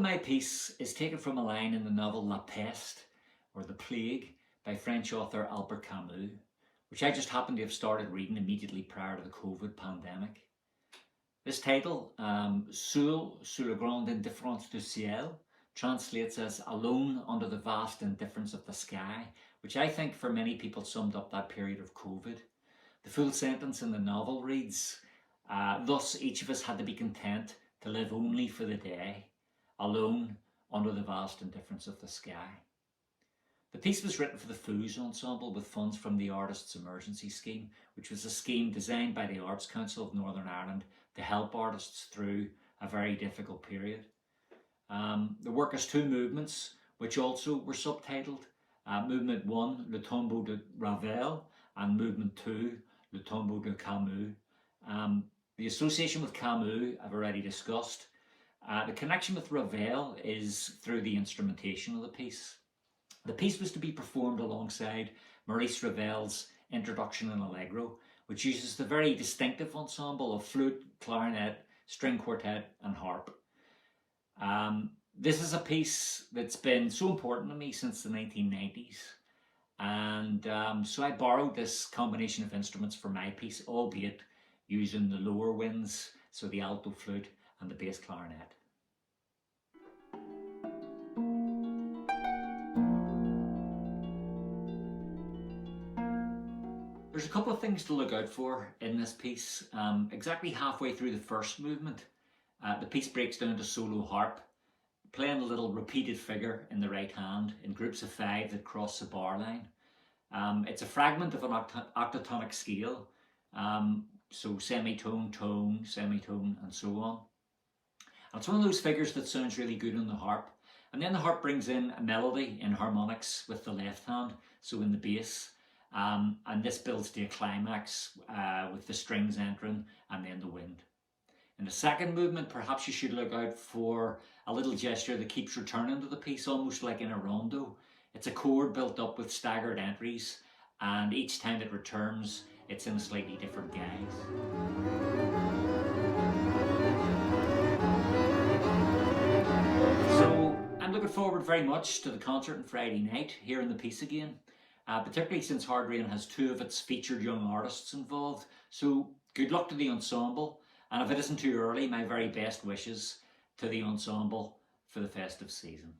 of my piece is taken from a line in the novel La Peste, or The Plague, by French author Albert Camus, which I just happened to have started reading immediately prior to the COVID pandemic. This title, Seul, sous grande, indifference du ciel, translates as Alone under the vast indifference of the sky, which I think for many people summed up that period of COVID. The full sentence in the novel reads, thus each of us had to be content to live only for the day, alone under the vast indifference of the sky. The piece was written for the Fous Ensemble with funds from the Artists' Emergency Scheme, which was a scheme designed by the Arts Council of Northern Ireland to help artists through a very difficult period. The work has two movements, which also were subtitled. Movement 1, Le Tombeau de Ravel, and Movement 2, Le Tombeau de Camus. The association with Camus I've already discussed. The connection with Ravel is through the instrumentation of the piece. The piece was to be performed alongside Maurice Ravel's Introduction in Allegro, which uses the very distinctive ensemble of flute, clarinet, string quartet and harp. This is a piece that's been so important to me since the 1990s, and so I borrowed this combination of instruments for my piece, albeit using the lower winds, so the alto flute and the bass clarinet. There's a couple of things to look out for in this piece. Exactly halfway through the first movement, the piece breaks down to solo harp, playing a little repeated figure in the right hand in groups of 5 that cross the bar line. It's a fragment of an octatonic scale, so semitone, tone, semitone, and so on. And it's one of those figures that sounds really good on the harp. And then the harp brings in a melody in harmonics with the left hand, so in the bass. And this builds to a climax with the strings entering and then the wind. In the second movement, perhaps you should look out for a little gesture that keeps returning to the piece, almost like in a rondo. It's a chord built up with staggered entries, and each time it returns, it's in a slightly different guise. So I'm looking forward very much to the concert on Friday night, hearing the piece again, particularly since Hard Rain has 2 of its featured young artists involved. So good luck to the ensemble. And if it isn't too early, my very best wishes to the ensemble for the festive season.